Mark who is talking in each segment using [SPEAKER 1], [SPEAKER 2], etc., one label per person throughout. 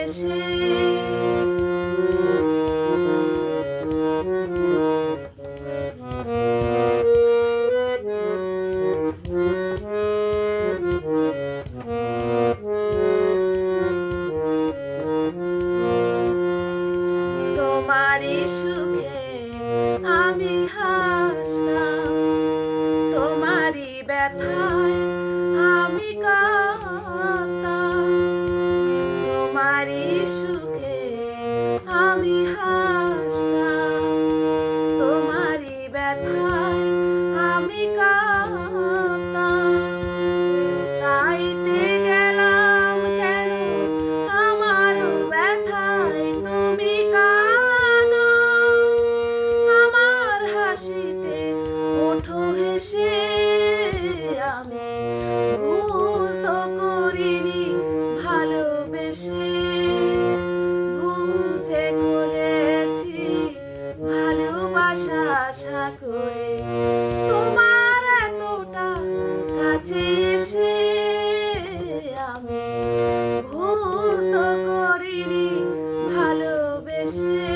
[SPEAKER 1] ভালোবেসে তোমারই সুখে আমি হাসতাম, তোমারই ব্যথায় আমি কাঁদতাম। তোমারই সুখে আমি হাসতাম, তোমারই ব্যথায় আমি কাঁদতাম। চাইতে গেলাম কেন আমারও ব্যথায় তুমি কাঁদো, আমার হাসিতে ওঠো হেসে। আমি ভুল তো করিনি ভালোবেসে, ভুল যে করেছি ভালোবাসা আশা করে তোমার এতটা কাছে এসে। আমি ভুল তো করিনি ভালোবেসে।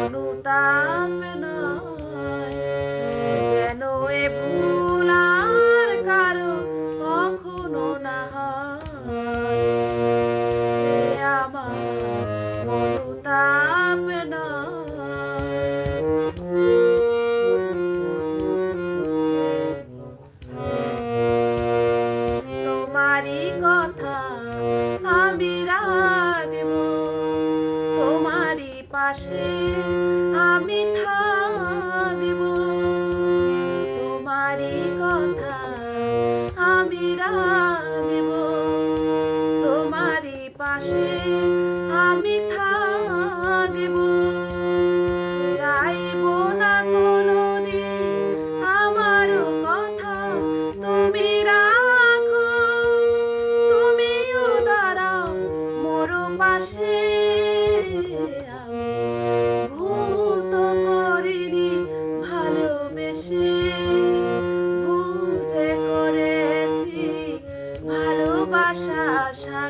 [SPEAKER 1] অনুতাপ নয় যেন এ ভুল আর কারো কখনো না হয়। আমার অনুতাপ নয়, তোমারই কথা আমি রাখবো, তোমারই পাশে আমি থাকব। তোমারই কথা আমি রাখব, তোমারই পাশে আমি থাকব। চাইব না কোনোদিন আমারও কথা তুমি রাখো, তুমিও দাঁড়াও মোর পাশে। আমি ভুল তো করিনি ভালোবেসে, ভুল যে করেছি ভালোবাসা আশা